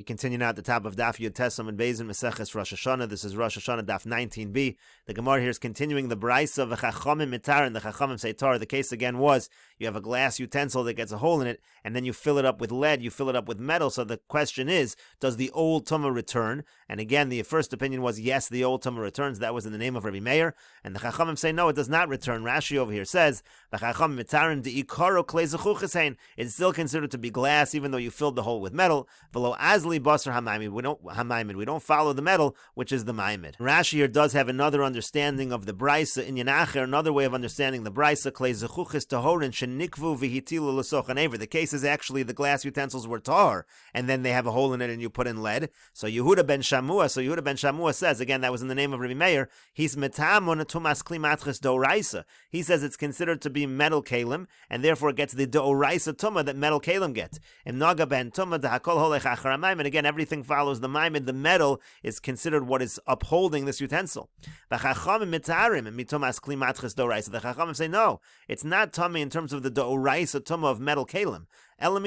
We continue now at the top of Daf Yud Tesam and Beis in Meseches Rosh Hashana. This is Rosh Hashana Daf 19b. The Gemara here is continuing the Brisa of Chachamim Mitar, and the Chachamim say Tar. The case again was you have a glass utensil that gets a hole in it, and then you fill it up with lead, you fill it up with metal. So the question is, does the old Tumah return? And again, the first opinion was yes, the old Tumah returns. That was in the name of Rabbi Meir. And the Chachamim say no, it does not return. Rashi over here says, Chachamim Mitarin de'ikaro klei zechuches. It's still considered to be glass, even though you filled the hole with metal. V'lo azli basar hamayimid. We don't follow the metal, which is the maimid. Rashi here does have another understanding of the brisa in Yanacher, another way of understanding the brisa. Klei zechuches tahorin shenikvu v'hitilu l'sochan aver. The case is actually the glass utensils were tar, and then they have a hole in it, and you put in lead. So Yehuda ben Shamua says, again, that was in the name of Rabbi Meir. He's metamun tumas kli matches doraisa. He says it's considered to be metal kalim, and therefore it gets the doraisa tumah that metal kalim get. And naga ben tumah dahakol holech achar hamayim. And again, everything follows the maimid. The metal is considered what is upholding this utensil. The Chachamim mitarim mitumas kli matches doraisa. The Chachamim say no, it's not tummy in terms of the doraisa tumah of metal kalim. But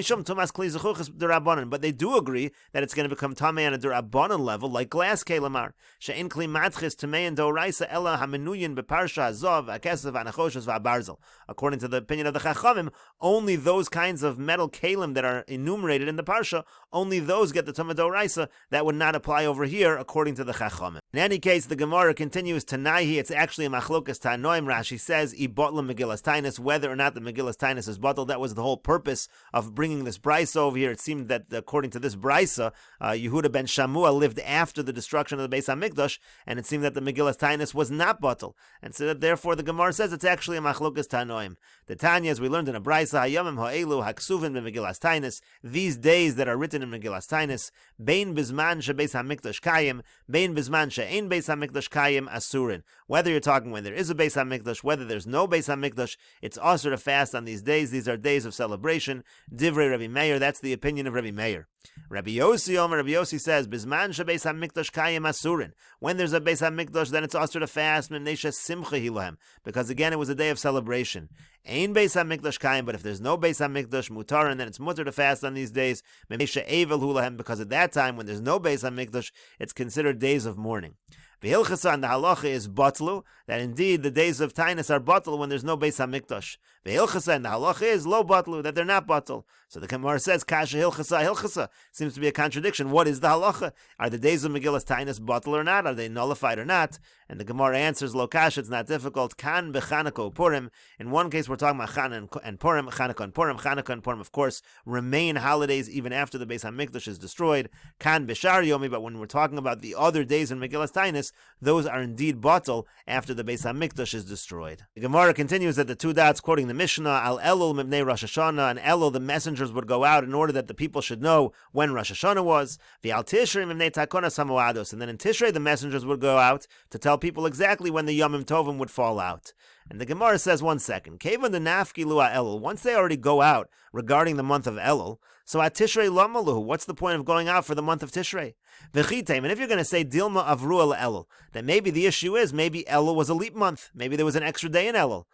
they do agree that it's going to become tamei on a derabanan level, like glass kelimar. She'en kli matches tamei and doraisa ella hamenuyin beparsha azov akesav anachoshes va'barzel. According to the opinion of the Chachamim, only those kinds of metal kalim that are enumerated in the parsha, only those get the tamei doraisa. That would not apply over here, according to the Chachamim. In any case, the Gemara continues Tanaihi. It's actually a machlokas tanoim. Rashi says ibotlam megillas tainus, whether or not the megillas tainus is bottled. That was the whole purpose of bringing this brisa over here. It seemed that according to this brisa, Yehuda ben Shamua lived after the destruction of the Beis HaMikdash, and it seemed that the Megillas Tainus was not bottled, and so that therefore the Gemara says it's actually a machlokas tanoim. The Tanya, as we learned in a brisa, hayamim ha'elu haksuvin b'Megillas Tainus, these days that are written in Megillas Tainus, bein bizman shebeis HaMikdash kayim, bein bizman she'ein Beis HaMikdash kayim asurin. Whether you're talking when there is a Beis HaMikdash, whether there's no Beis HaMikdash, it's also to fast on these days. These are days of celebration. Divrei Rabbi Meir, that's the opinion of Rabbi Meir. Rabbi Yossi says, Bizman shebeis hamikdash kayim asurin. When there's a Beis HaMikdash, then it's also to fast, simcha hilahem, because again it was a day of celebration. Ein Beis HaMikdash kayim, but if there's no Beis HaMikdash mutar, and then it's mutar to fast on these days, because at that time when there's no Beis HaMikdash, it's considered days of mourning. V'hilchasa, and the halacha is batlu, that indeed the days of tainus are batlu when there's no Beis HaMikdash. V'hilchasa, and the halacha is lo batlu, that they're not batlu. So the Gemara says, kasha hilchasa. Seems to be a contradiction. What is the halacha? Are the days of Megillas Tainus batlu or not? Are they nullified or not? And the Gemara answers, lo kasha, it's not difficult. Kan b'Chanukah Purim. In one case, we're talking about Chanukah and Purim. Chanukah and Purim, of course, remain holidays even after the Beis HaMikdash is destroyed. Kan b'Shar Yomi, but when we're talking about the other days in Megillas Tainus, those are indeed batal after the Beis HaMikdash is destroyed. The Gemara continues at the two dots, quoting the Mishnah, Al Elul Mibnei Rosh Hashana, and Elul, the messengers would go out in order that the people should know when Rosh Hashana was. V'al Tishrei Mibnei Takonas Hamoados, and then in Tishrei the messengers would go out to tell people exactly when the Yomim Tovim would fall out. And the Gemara says, 1 second, Kevan the Nafki Lua Elul, once they already go out regarding the month of Elul, so at Tishrei Lamalu, what's the point of going out for the month of Tishrei? V'chitem, and if you're going to say Dilma Avru Elul, then maybe the issue is maybe Elul was a leap month, maybe there was an extra day in Elul.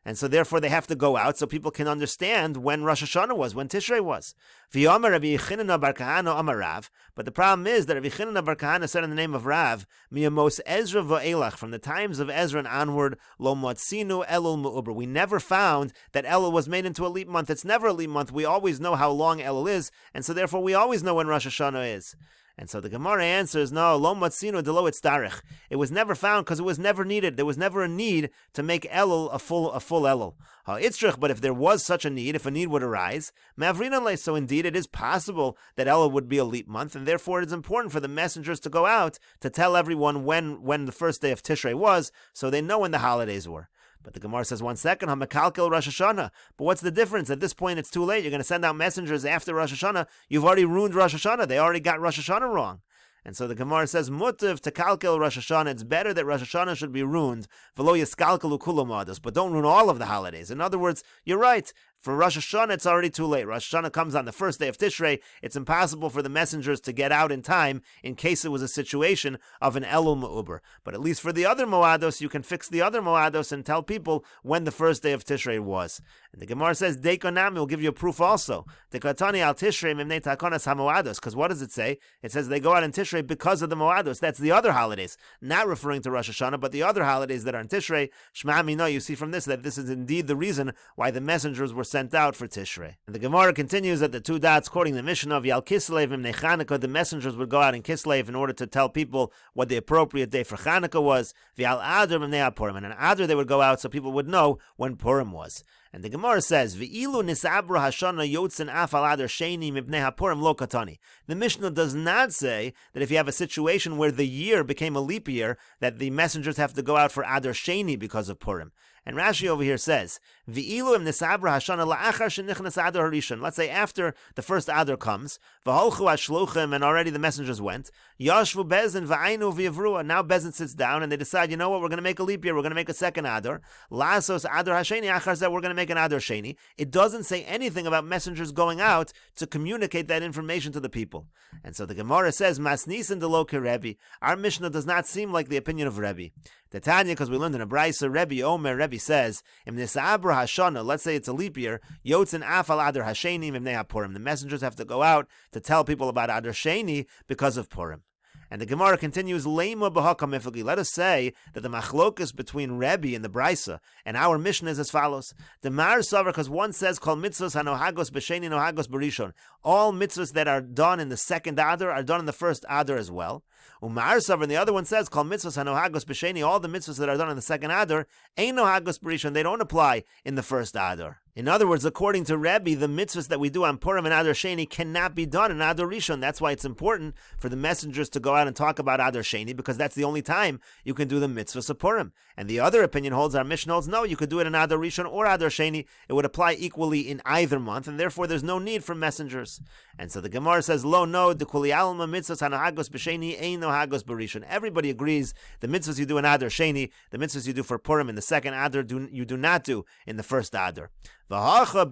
And so therefore they have to go out so people can understand when Rosh Hashanah was, when Tishrei was. V'yomer Rabbi Yechinna bar Kahana Amar Rav. But the problem is that Rabbi Yechinna bar Kahana said in the name of Rav, Miyamos Ezra v'Elach, from the times of Ezra and onward, Lo motzinu Elul mu'ubra. We never found that Elul was made into a leap month. It's never a leap month. We always know how long Elul is, and so therefore we always know when Rosh Hashanah is. And so the Gemara answers, no, lo matzino delo itzdarich. It was never found because it was never needed. There was never a need to make Elul a full Elul. Ha-itzrich, but if there was such a need, if a need would arise, mavrinale, so indeed it is possible that Elul would be a leap month, and therefore it is important for the messengers to go out to tell everyone when the first day of Tishrei was, so they know when the holidays were. But the Gemara says, 1 second, Hamakalkel Rosh Hashanah. But what's the difference? At this point, it's too late. You're going to send out messengers after Rosh Hashanah. You've already ruined Rosh Hashanah. They already got Rosh Hashanah wrong. And so the Gemara says, Mutav to kalkel Rosh Hashanah. It's better that Rosh Hashanah should be ruined. V'lo yiskalkelu kulam ados, but don't ruin all of the holidays. In other words, you're right. For Rosh Hashanah, it's already too late. Rosh Hashanah comes on the first day of Tishrei. It's impossible for the messengers to get out in time in case it was a situation of an Elul Ma'uber. But at least for the other Moados, you can fix the other Moados and tell people when the first day of Tishrei was. And the Gemara says, Deikonami will give you a proof also. Dekatani al Tishrei mimnei takonas hamoados. Because what does it say? It says they go out in Tishrei because of the Moados. That's the other holidays. Not referring to Rosh Hashanah, but the other holidays that are in Tishrei. Shema Mino, you see from this that this is indeed the reason why the messengers were sent out for Tishrei. And the Gemara continues that the two dots, quoting the Mishnah of Yal Kislev Mimnei Chanukah, the messengers would go out in Kislev in order to tell people what the appropriate day for Chanukah was. V'al Adar Mimnei Purim, and on Adar they would go out so people would know when Purim was. And the Gemara says, V'ilu nisabra hashana yotzen afal adar sheni mibnei hapurim lo katani. The Mishnah does not say that if you have a situation where the year became a leap year, that the messengers have to go out for adar sheni because of Purim. And Rashi over here says, V'ilu im nisabra hashana la'achar shenichnas adar harishon. Let's say after the first adar comes, v'holchu hashluchim, and already the messengers went, yashvu bezin v'ainu v'yavrua. Now Bezin sits down and they decide, you know what, we're going to make a leap year, we're going to make a second adar. Lasos adar hasheni achar zeh, we're going to make an adar sheni. It doesn't say anything about messengers going out to communicate that information to the people. And so the Gemara says, Masnisin de lo Rebbe. Our Mishnah does not seem like the opinion of Rebbe. The Tanya, because we learned in a Brisa, Rebbe says, Im nisabra hashana, let's say it's a leap year, yotzin afal adar hasheni mimnei hapurim. The messengers have to go out to tell people about adar sheni because of Purim. And the Gemara continues, Leima b'hakam ifagi. Let us say that the machlokus between Rebbe and the Brisa and our Mishnah is as follows. The Mar Savar, because one says, Kol mitzvos hanohagos b'sheni nohagos b'rishon. All mitzvos that are done in the second adar are done in the first adar as well. Umar Savar, and the other one says, Kol mitzvos hanohagos b'sheni. All the mitzvos that are done in the second adar, ein nohagos b'rishon. They don't apply in the first adar. In other words, according to Rebbe, the mitzvahs that we do on Purim and Adar Sheni cannot be done in Adar Rishon. That's why it's important for the messengers to go out and talk about Adar Sheni, because that's the only time you can do the mitzvahs of Purim. And the other opinion holds, our Mishnah holds, no, you could do it in Adar Rishon or Adar Sheni. It would apply equally in either month, and therefore there's no need for messengers. And so the Gemara says, Lo no, the kuli alma mitzvahs hanahagos b'sheni ein nohagos b'rishon. Everybody agrees the mitzvahs you do in Adar Sheni, the mitzvahs you do for Purim in the second Adar, you do not do in the first Adar. Here, what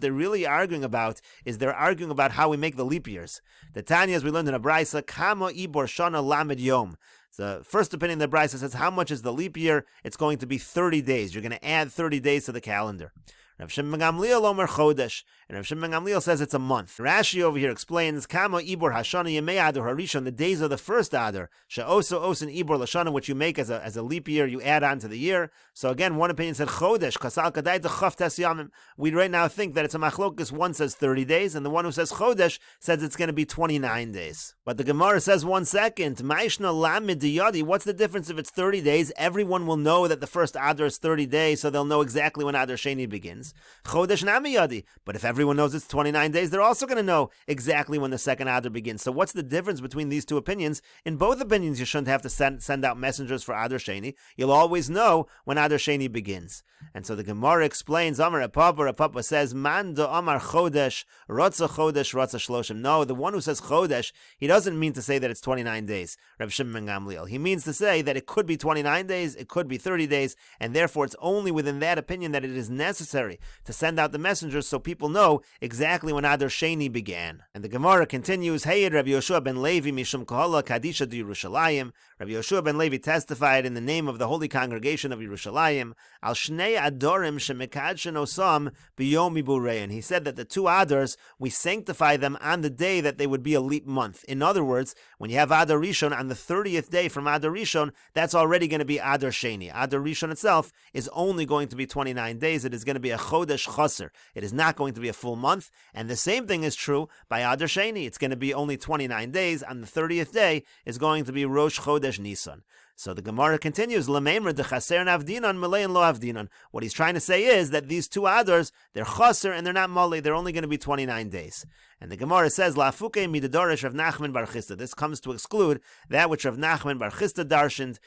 they're really arguing about is they're arguing about how we make the leap years. The Tanya, as we learned in a Brisa, Kama ibor shana lamed yom. The first opinion of the Brisa says, how much is the leap year? It's going to be 30 days. You're going to add 30 days to the calendar. Rav Shimon ben Gamliel omer chodesh, and Rav Shimon ben Gamliel says it's a month. Rashi over here explains, Kama ibor hashana yemei adar harishon, the days of the first adar, she'oso osin ibor lashana, which you make as a leap year, you add on to the year. So again, one opinion said chodesh, kasal kadai techav tes yamim. We right now think that it's a machlokus. One says 30 days, and the one who says chodesh says it's going to be 29 days. But the Gemara says, 1 second, ma'ishna lamid diyadi. What's the difference if it's 30 days? Everyone will know that the first adar is 30 days, so they'll know exactly when adar sheni begins. Chodesh nami yadi. But if everyone knows it's 29 days, they're also going to know exactly when the second adar begins. So what's the difference between these two opinions? In both opinions, you shouldn't have to send out messengers for adar sheni. You'll always know when adar sheni begins. And so the Gemara explains, Amar Papa says, Man do Amar chodesh, rotza shloshim. No, the one who says chodesh, he doesn't mean to say that it's 29 days, Rav Shimon ben Gamliel. He means to say that it could be 29 days, it could be 30 days, and therefore it's only within that opinion that it is necessary to send out the messengers so people know exactly when Adar Sheni began. And the Gemara continues, Hey, Rabbi Yoshua ben Levi mishum kohala kadisha de Yerushalayim. Rabbi Yoshua ben Levi testified in the name of the Holy Congregation of Yerushalayim, Al Shnei Adorim shemekadshen osam biyomi burein. He said that the two Adars, we sanctify them on the day that they would be a leap month. In other words, when you have Adar Rishon on the 30th day from Adar Rishon, that's already going to be Adar Sheni. Adar Rishon itself is only going to be 29 days. It is going to be a chodesh chaser. It is not going to be a full month. And the same thing is true by Adar Sheni. It's going to be only 29 days. On the 30th day is going to be Rosh Chodesh Nisan. So the Gemara continues, L'meimer de chaser navdinan melein lo avdinan. What he's trying to say is that these two Adars, they're chaser and they're not mole. They're only going to be 29 days. And the Gemara says, La'afuke midadorish Rav Nachman bar Chisda. This comes to exclude that which Rav Nachman bar Chisda darshaned.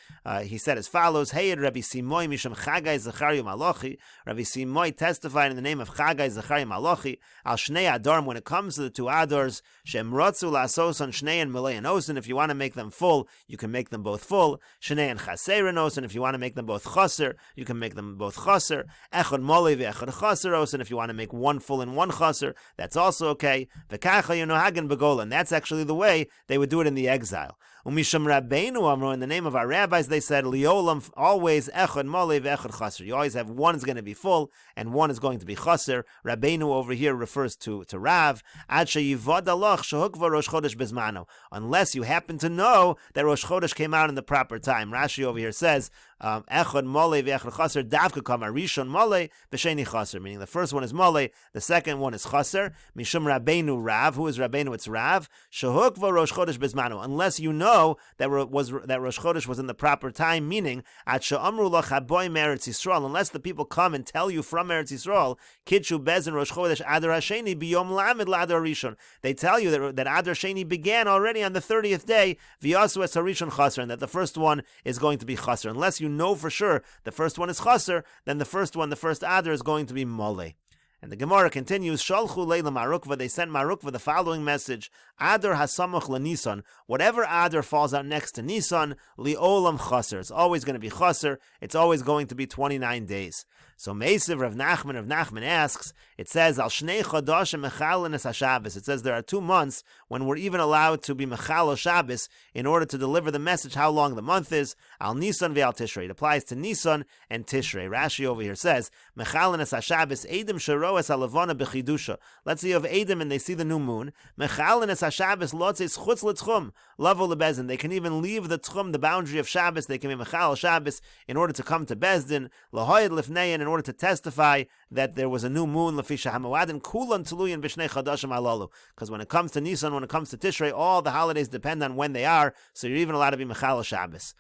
He said as follows, Hey, Rabbi Simoy misham Chagai Zachariah Malochi. Rabbi Simoy testified in the name of Chagai Zachariah Malochi, Al Shnei Adarm, when it comes to the two Adars, Shem Rotzu La'asos on Shnei and Milei and Osin. If you want to make them full, you can make them both full. Shnei and chaserenos, and if you want to make them both chaser, you can make them both chaser. Echad molei ve'echad chaseros, and if you want to make one full and one chaser, that's also okay. V'kacha yenohagen begola, and that's actually the way they would do it in the exile. Umisham Rabbeinu Amru, in the name of our rabbis, they said, Liolam, always echad molei ve'echad chaser. You always have one is going to be full and one is going to be chaser. Rabbeinu over here refers to Rav. Ad sheyivad alach shehukva Rosh Chodesh bezmano. Unless you happen to know that Rosh Chodesh came out in the proper time. Rashi over here says, echad molei ve'echad chaser davka kama rishon molei v'sheni chaser. Meaning the first one is molei, the second one is chaser. Mishum Rabbeinu Rav. Who is Rabbeinu? It's Rav. Shehukva Rosh Chodesh bezmano. Unless you know that Rosh Chodesh was in the proper time, meaning at she'amru lach haboy me'eretz Yisrael, unless the people come and tell you from Eretz Yisrael, Kidshu Bezin Rosh Chodesh Adar Hasheni biyom lamed la'adar rishon. They tell you that Adar Hasheni began already on the 30th day, v'yasu es harishon chaser, and that the first one is going to be chaser. Unless you know for sure the first one is chaser, then the first Adar is going to be molei. And the Gemara continues, Shalchu leila marukva, they sent marukva the following message, Adar hasamuch lanisan, whatever Adar falls out next to Nisan, liolam chaser, it's always going to be chaser, it's always going to be 29 days. So Meisiv Rav Nachman asks, it says, Al shnei chodashim mechalenes haShabbos, it says there are 2 months when we're even allowed to be mechal Shabbos in order to deliver the message how long the month is, Al Nisan ve'al Tishrei, it applies to Nisan and Tishrei. Rashi over here says, mechalenes haShabbos, Eidim sheroes halavana b'chidusha. Let's say you have Eidim and they see the new moon, mechalenes haShabbos lotzes chutz l'tchum, lavo lebezin, they can even leave the tchum, the boundary of Shabbos, they can be mechal Shabbos in order to come to Bezdin, lahoyed lifnein, in order to testify that there was a new moon, lefisha hamawadim kulan tuluyin b'shnei chadashim alalu. Because when it comes to Nisan, when it comes to Tishrei, all the holidays depend on when they are, so you're even allowed to be mechal Shabbos.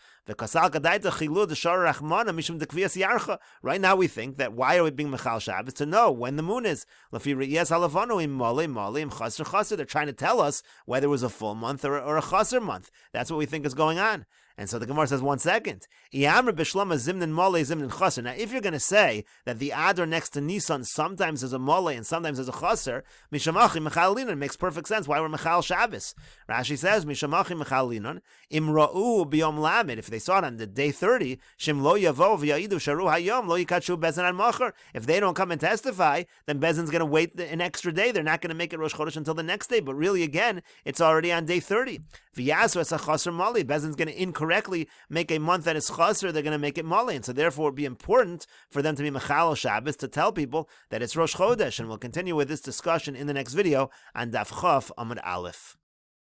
Right now we think that why are we being mechal Shabbos? To know when the moon is. They're trying to tell us whether it was a full month or a chaser month. That's what we think is going on. And so the Gemara says, 1 second. Now, if you're going to say that the Adar next to Nisan sometimes is a mole and sometimes is a chaser, it makes perfect sense why we're mechal Shabbos. Rashi says, if they saw it on the day 30, if they don't come and testify, then Bezin's going to wait an extra day. They're not going to make it Rosh Chodesh until the next day. But really, again, it's already on day 30. Bezin's going to incorrectly make a month that is chaser, they're going to make it mali, and so therefore it would be important for them to be mechal Shabbos to tell people that it's Rosh Chodesh. And we'll continue with this discussion in the next video on Daf Chaf Amud Aleph.